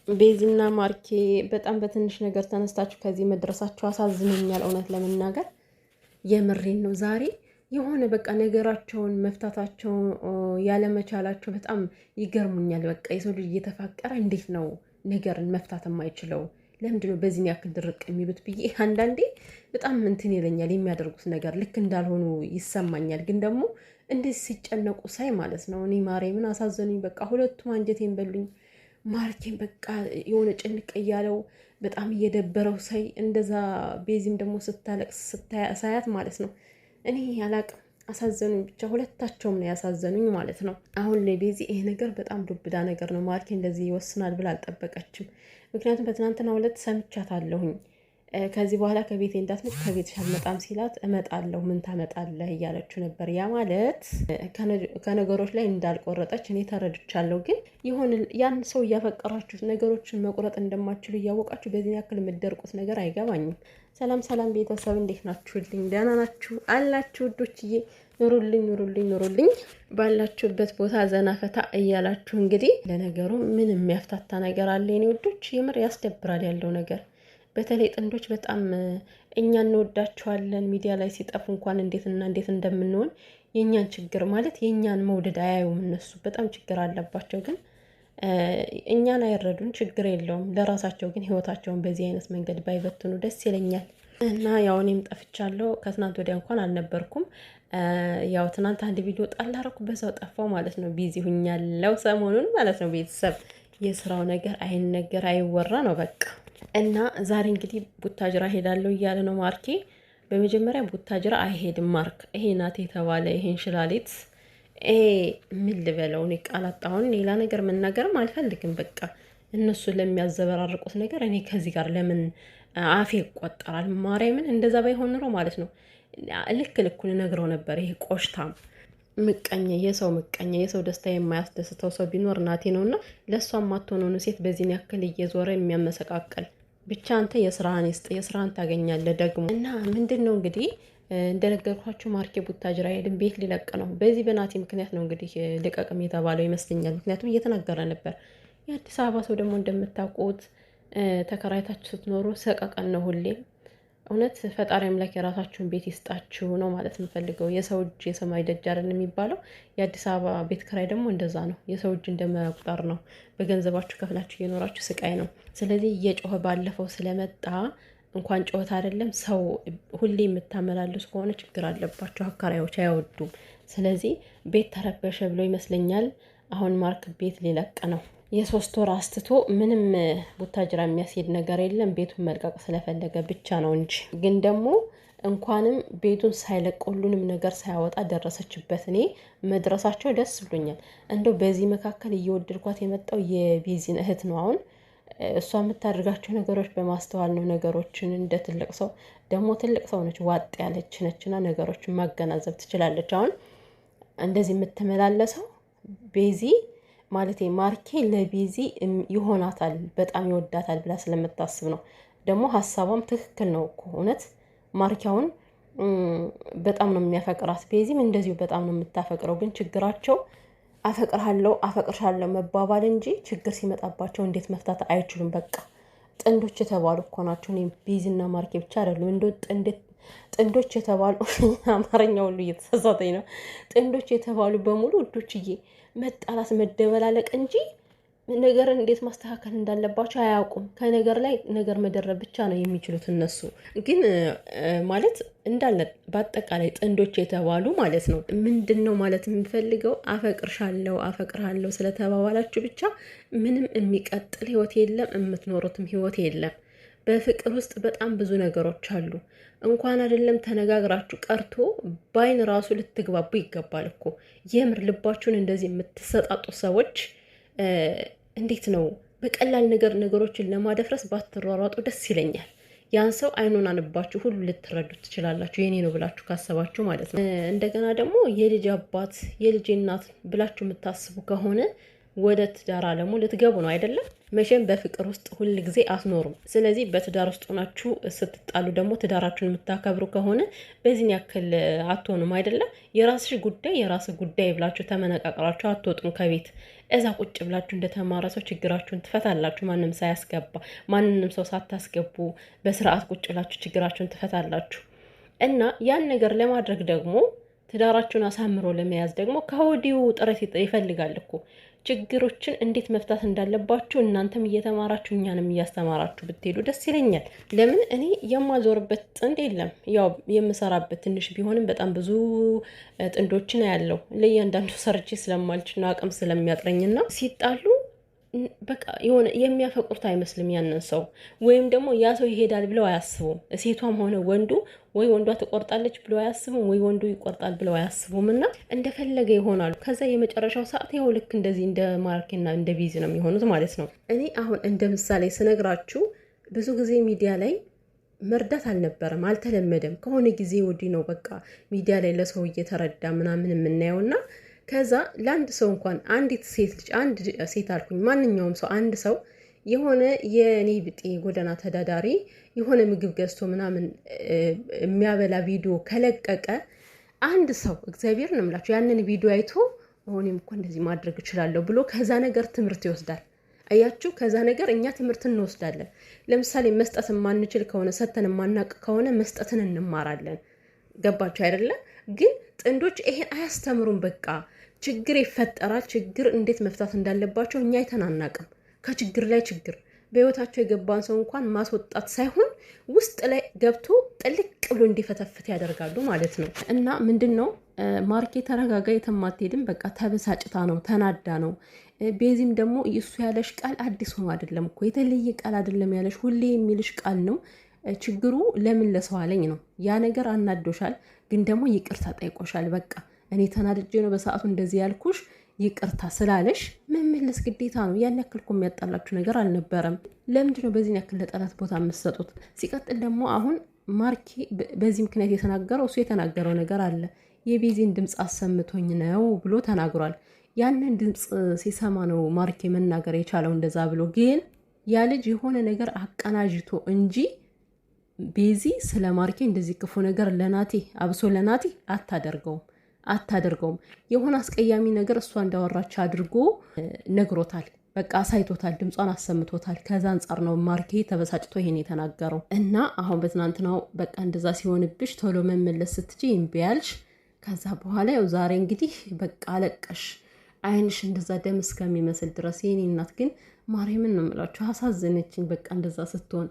ቤዚና ማርኬ በጣም በትንሽ ነገር ተነስታችሁ ከዚህ መድረሳችሁ አሳዝኖኛል። እውነት ለመናገር የምሬን ነው። ዛሬ የሆነ በቃ ነገራቸውን መፍታታቸው ያለመቻላቸው በጣም ይገርሙኛል። በቃ የሰው ልጅ እየተፋቀረ እንዴት ነው ነገርን መፍታት የማይችለው? ለምንድነው በዚህን ያክል ድርቅ የሚሉት ብዬ አንዳንዴ በጣም እንትን ይለኛል። የሚያደርጉት ነገር ልክ እንዳልሆኑ ይሰማኛል። ግን ደግሞ እንዴት ሲጨነቁ ሳይ ማለት ነው እኔ ማርያምን አሳዘኑኝ። በቃ ሁለቱም አንጀቴን በሉኝ። ማርኬን በቃ የሆነ ጭንቅ እያለው በጣም እየደበረው ሳይ እንደዛ ቤዚም ደግሞ ስታለቅስ ሳያት ማለት ነው እኔ አላቅም አሳዘኑኝ። ብቻ ሁለታቸውም ነው ያሳዘኑኝ ማለት ነው። አሁን ላይ ቤዚ ይሄ ነገር በጣም ዱብዳ ነገር ነው። ማርኬ እንደዚህ ይወስናል ብላ አልጠበቀችም። ምክንያቱም በትናንትናው ዕለት ሰምቻታለሁኝ ከዚህ በኋላ ከቤቴ እንዳትመጭ ከቤትሽ አልመጣም ሲላት እመጣለሁ ምን ታመጣለህ እያለችው ነበር። ያ ማለት ከነገሮች ላይ እንዳልቆረጠች እኔ ተረድቻለሁ። ግን ይሁን ያን ሰው እያፈቀራችሁት ነገሮችን መቁረጥ እንደማትችሉ እያወቃችሁ በዚህ ያክል የምትደርቁት ነገር አይገባኝም። ሰላም ሰላም ቤተሰብ እንዴት ናችሁልኝ? ደህና ናችሁ አላችሁ? ውዶችዬ ኑሩልኝ ኑሩልኝ ኑሩልኝ ባላችሁበት ቦታ ዘና ፈታ እያላችሁ እንግዲህ ለነገሩ ምን የሚያፍታታ ነገር አለ የኔ ውዶች? የምር ያስደብራል ያለው ነገር። በተለይ ጥንዶች በጣም እኛ እንወዳቸዋለን። ሚዲያ ላይ ሲጠፉ እንኳን እንዴት እንደምንሆን የእኛን ችግር ማለት የእኛን መውደድ አያዩም። እነሱ በጣም ችግር አለባቸው፣ ግን እኛን አይረዱን። ችግር የለውም ለራሳቸው ግን ህይወታቸውን በዚህ አይነት መንገድ ባይበትኑ ደስ ይለኛል። እና ያው እኔም ጠፍቻለሁ። ከትናንት ወዲያ እንኳን አልነበርኩም። ያው ትናንት አንድ ቪዲዮ ጣል አደረኩ፣ በዛው ጠፋው ማለት ነው። ቢዚ ሁኛለሁ ሰሞኑን ማለት ነው። ቤተሰብ የስራው ነገር አይነገር አይወራ ነው በቃ። እና ዛሬ እንግዲህ ቡታጅራ ሄዳለሁ እያለ ነው ማርኬ። በመጀመሪያ ቡታጅራ አይሄድም ማርክ። ይሄ ናት የተባለ ይሄን ሽላሊት ምን ልበለው እኔ ቃላት አሁን ሌላ ነገር መናገርም አልፈልግም። በቃ እነሱ ለሚያዘበራርቁት ነገር እኔ ከዚህ ጋር ለምን አፌ ይቆጠራል? ማርያምን እንደዛ ባይሆን ኑሮ ማለት ነው ልኩን ነግረው ነበር። ይሄ ቆሽታም ምቀኛ፣ የሰው ደስታ የማያስደስተው ሰው ቢኖር ናቴ ነውና ለሷ ማትሆነው ሴት በዚህን ያክል እየዞረ የሚያመሰቃቀል። ብቻ አንተ የስራህን ይስጥ፣ የስራህን ታገኛለህ ደግሞ። እና ምንድነው እንግዲህ እንደነገርኳችሁ ማርኬ ቡታጅራ ሄድን፣ ቤት ሊለቅ ነው። በዚህ በናቴ ምክንያት ነው እንግዲህ ልቀቅም የተባለው ይመስለኛል። ምክንያቱም እየተናገረ ነበር። የአዲስ አበባ ሰው ደግሞ እንደምታውቁት ተከራይታችሁ ስትኖሩ ሰቀቀን ነው ሁሌም። እውነት ፈጣሪ አምላክ የራሳችሁን ቤት ይስጣችሁ ነው ማለት የምፈልገው። የሰው እጅ የሰማይ ደጅ አይደል የሚባለው። የአዲስ አበባ ቤት ክራይ ደግሞ እንደዛ ነው። የሰው እጅ እንደመቁጠር ነው። በገንዘባችሁ ከፍላችሁ እየኖራችሁ ስቃይ ነው። ስለዚህ እየጮኸ ባለፈው ስለመጣ እንኳን ጮኸት አይደለም ሰው ሁሌ የምታመላልሱ ከሆነ ችግር አለባቸው። አካራዮች አይወዱም። ስለዚህ ቤት ተረበሸ ብሎ ይመስለኛል አሁን ማርክ ቤት ሊለቅ ነው። የ3 ወር አስትቶ ምንም ቡታጅራ የሚያስሄድ ነገር የለም። ቤቱን መልቀቅ ስለፈለገ ብቻ ነው እንጂ። ግን ደግሞ እንኳንም ቤቱን ሳይለቅ ሁሉንም ነገር ሳያወጣ ደረሰችበት። እኔ መድረሳቸው ደስ ብሎኛል። እንደው በዚህ መካከል እየወደድኳት የመጣው የቤዚን እህት ነው። አሁን እሷ የምታደርጋቸው ነገሮች በማስተዋል ነው። ነገሮችን እንደ ትልቅ ሰው ደግሞ ትልቅ ሰው ነች፣ ዋጥ ያለች ነችና ነገሮችን ማገናዘብ ትችላለች። አሁን እንደዚህ የምትመላለሰው ቤዚ ማለት ማርኬ ለቤዚ ይሆናታል፣ በጣም ይወዳታል ብላ ስለምታስብ ነው። ደግሞ ሀሳቧም ትክክል ነው እኮ እውነት። ማርኬውን በጣም ነው የሚያፈቅራት፣ ቤዚም እንደዚሁ በጣም ነው የምታፈቅረው። ግን ችግራቸው አፈቅርሻለሁ መባባል እንጂ ችግር ሲመጣባቸው እንዴት መፍታት አይችሉም። በቃ ጥንዶች የተባሉ እኮ ናቸው። እኔ ቤዚና ማርኬ ብቻ አይደሉም ጥንዶች የተባሉ አማርኛ ሁሉ እየተሳሳተኝ ነው። ጥንዶች የተባሉ በሙሉ ውዶችዬ መጣላት መደበላለቅ እንጂ ነገርን እንዴት ማስተካከል እንዳለባቸው አያውቁም። ከነገር ላይ ነገር መደረብ ብቻ ነው የሚችሉት እነሱ። ግን ማለት እንዳለ በአጠቃላይ ጥንዶች የተባሉ ማለት ነው። ምንድን ነው ማለት የምፈልገው አፈቅርሃለሁ ስለተባባላችሁ ብቻ ምንም የሚቀጥል ህይወት የለም፣ የምትኖሩትም ህይወት የለም። በፍቅር ውስጥ በጣም ብዙ ነገሮች አሉ። እንኳን አይደለም ተነጋግራችሁ ቀርቶ ባይን ራሱ ልትግባቡ ይገባል እኮ። የምር ልባችሁን እንደዚህ የምትሰጣጡ ሰዎች እንዴት ነው በቀላል ነገሮችን ለማደፍረስ ባትሯሯጡ ደስ ይለኛል። ያን ሰው አይኑን አንባችሁ ሁሉ ልትረዱት ትችላላችሁ፣ የኔ ነው ብላችሁ ካሰባችሁ ማለት ነው። እንደገና ደግሞ የልጅ አባት የልጅ እናት ብላችሁ የምታስቡ ከሆነ ወደ ትዳር አለሙ ልትገቡ ነው አይደለም? መቼም በፍቅር ውስጥ ሁል ጊዜ አትኖሩም። ስለዚህ በትዳር ውስጥ ሆናችሁ ስትጣሉ ደግሞ ትዳራችሁን የምታከብሩ ከሆነ በዚህን ያክል አትሆኑም አይደለም? የራስሽ ጉዳይ የራስህ ጉዳይ ብላችሁ ተመነቃቅራችሁ አትወጡም ከቤት። እዛ ቁጭ ብላችሁ እንደተማረ ሰው ችግራችሁን ትፈታላችሁ። ማንም ሳያስገባ ማንንም ሰው ሳታስገቡ በስርዓት ቁጭ ብላችሁ ችግራችሁን ትፈታላችሁ። እና ያን ነገር ለማድረግ ደግሞ ትዳራችሁን አሳምሮ ለመያዝ ደግሞ ከወዲሁ ጥረት ይፈልጋል እኮ። ችግሮችን እንዴት መፍታት እንዳለባችሁ እናንተም እየተማራችሁ እኛንም እያስተማራችሁ ብትሄዱ ደስ ይለኛል። ለምን እኔ የማዞርበት ጥንድ የለም። ያው የምሰራበት ትንሽ ቢሆንም በጣም ብዙ ጥንዶችን ያለው ለእያንዳንዱ ሰርቼ ስለማልችና አቅም ስለሚያጥረኝና ሲጣሉ በቃ የሆነ የሚያፈቅሩት አይመስልም ያንን ሰው፣ ወይም ደግሞ ያ ሰው ይሄዳል ብለው አያስቡም። ሴቷም ሆነ ወንዱ ወይ ወንዷ ትቆርጣለች ብለው አያስቡም፣ ወይ ወንዱ ይቆርጣል ብለው አያስቡም። እና እንደፈለገ ይሆናሉ። ከዛ የመጨረሻው ሰዓት ይኸው ልክ እንደዚህ እንደ ማርኬና እንደ ቢዚ ነው የሚሆኑት ማለት ነው። እኔ አሁን እንደ ምሳሌ ስነግራችሁ ብዙ ጊዜ ሚዲያ ላይ መርዳት አልነበረም፣ አልተለመደም። ከሆነ ጊዜ ወዲህ ነው በቃ ሚዲያ ላይ ለሰው እየተረዳ ምናምን የምናየውና ከዛ ለአንድ ሰው እንኳን አንዲት ሴት ልጅ አንድ ሴት አልኩኝ ማንኛውም ሰው አንድ ሰው የሆነ የኔ ብጤ ጎዳና ተዳዳሪ የሆነ ምግብ ገዝቶ ምናምን የሚያበላ ቪዲዮ ከለቀቀ አንድ ሰው እግዚአብሔር ነው የምላችሁ ያንን ቪዲዮ አይቶ እኔም እኮ እንደዚህ ማድረግ እችላለሁ ብሎ ከዛ ነገር ትምህርት ይወስዳል። አያችሁ፣ ከዛ ነገር እኛ ትምህርት እንወስዳለን። ለምሳሌ መስጠት የማንችል ከሆነ ሰተን የማናቅ ከሆነ መስጠትን እንማራለን። ገባችሁ አይደለ? ግን ጥንዶች ይሄን አያስተምሩም። በቃ ችግር ይፈጠራል። ችግር እንዴት መፍታት እንዳለባቸው እኛ አይተናናቅም። ከችግር ላይ ችግር በህይወታቸው የገባን ሰው እንኳን ማስወጣት ሳይሆን ውስጥ ላይ ገብቶ ጥልቅ ብሎ እንዲፈተፍት ያደርጋሉ ማለት ነው። እና ምንድን ነው ማርኬ ተረጋጋ፣ የትም አትሄድም። በቃ ተበሳጭታ ነው፣ ተናዳ ነው። ቤዚም ደግሞ እሱ ያለሽ ቃል አዲስ ሆኖ አይደለም እኮ የተለየ ቃል አይደለም ያለሽ፣ ሁሌ የሚልሽ ቃል ነው። ችግሩ ለምን ለሰው አለኝ ነው። ያ ነገር አናዶሻል፣ ግን ደግሞ ይቅርታ ጠይቆሻል። በቃ እኔ ተናድጄ ነው በሰዓቱ እንደዚህ ያልኩሽ፣ ይቅርታ ስላለሽ መመለስ ግዴታ ነው። ያን ያክል እኮ የሚያጣላችሁ ነገር አልነበረም። ለምንድን ነው በዚህን ያክል ለጠላት ቦታ የምትሰጡት? ሲቀጥል ደግሞ አሁን ማርኬ በዚህ ምክንያት የተናገረው እሱ የተናገረው ነገር አለ። የቤዚን ድምፅ አሰምቶኝ ነው ብሎ ተናግሯል። ያንን ድምፅ ሲሰማ ነው ማርኬ መናገር የቻለው እንደዛ ብሎ። ግን ያ ልጅ የሆነ ነገር አቀናጅቶ እንጂ ቤዚ ስለ ማርኬ እንደዚህ ክፉ ነገር ለናቲ አብሶ ለናቲ አታደርገውም። የሆነ አስቀያሚ ነገር እሷ እንዳወራች አድርጎ ነግሮታል። በቃ አሳይቶታል፣ ድምጿን አሰምቶታል። ከዛ አንጻር ነው ማርኬ ተበሳጭቶ ይሄን የተናገረው። እና አሁን በትናንትናው በቃ እንደዛ ሲሆንብሽ ቶሎ መመለስ ስትችይ እምቢ አልሽ። ከዛ በኋላ ያው ዛሬ እንግዲህ በቃ አለቀሽ፣ አይንሽ እንደዛ ደም እስከሚመስል ድረስ። የኔ እናት ግን ማርያምን ነው የምላችሁ አሳዘነችኝ። በቃ እንደዛ ስትሆን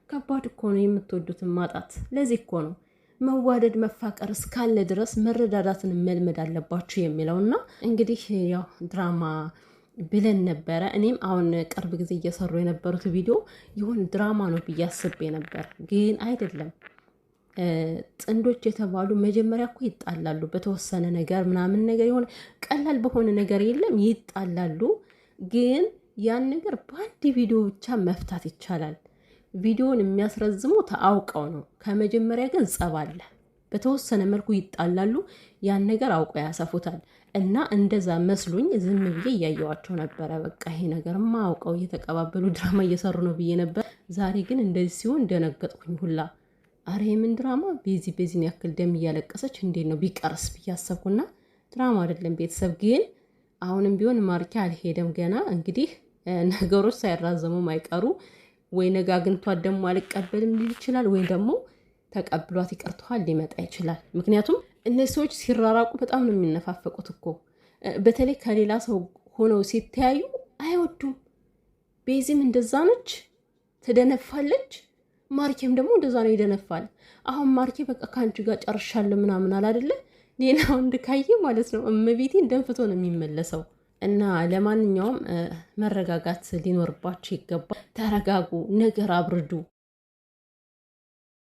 ከባድ እኮ ነው የምትወዱትን ማጣት። ለዚህ እኮ ነው መዋደድ መፋቀር እስካለ ድረስ መረዳዳትን መልመድ አለባችሁ የሚለውና እንግዲህ ያው ድራማ ብለን ነበረ። እኔም አሁን ቅርብ ጊዜ እየሰሩ የነበሩት ቪዲዮ ይሁን ድራማ ነው ብዬ አስቤ ነበር፣ ግን አይደለም። ጥንዶች የተባሉ መጀመሪያ እኮ ይጣላሉ በተወሰነ ነገር ምናምን ነገር የሆነ ቀላል በሆነ ነገር የለም ይጣላሉ። ግን ያን ነገር በአንድ ቪዲዮ ብቻ መፍታት ይቻላል። ቪዲዮውን የሚያስረዝሙ አውቀው ነው። ከመጀመሪያ ግን ጸብ አለ፣ በተወሰነ መልኩ ይጣላሉ። ያን ነገር አውቀው ያሰፉታል። እና እንደዛ መስሉኝ ዝም ብዬ እያየዋቸው ነበረ። በቃ ይሄ ነገርማ አውቀው እየተቀባበሉ ድራማ እየሰሩ ነው ብዬ ነበር። ዛሬ ግን እንደዚህ ሲሆን እንደነገጥኩኝ ሁላ። አረ የምን ድራማ? ቤዚን ያክል ደም እያለቀሰች እንዴት ነው ቢቀርስ ብዬ አሰብኩና ድራማ አይደለም ቤተሰብ። ግን አሁንም ቢሆን ማርኬ አልሄደም ገና። እንግዲህ ነገሮች ሳይራዘሙም አይቀሩ። ወይ ነገ አግኝቷት ደግሞ አልቀበልም ሊል ይችላል፣ ወይ ደግሞ ተቀብሏት ይቀርተዋል ሊመጣ ይችላል። ምክንያቱም እነዚህ ሰዎች ሲራራቁ በጣም ነው የሚነፋፈቁት እኮ። በተለይ ከሌላ ሰው ሆነው ሲተያዩ አይወዱም። ቤዚም እንደዛ ነች፣ ትደነፋለች። ማርኬም ደግሞ እንደዛ ነው ይደነፋል። አሁን ማርኬ በቃ ከአንቺ ጋር ጨርሻለሁ ምናምን አላደለ ሌላ ወንድ ካየ ማለት ነው እመቤቴን ደንፍቶ ነው የሚመለሰው። እና ለማንኛውም መረጋጋት ሊኖርባቸው ይገባል። ተረጋጉ፣ ነገር አብርዱ።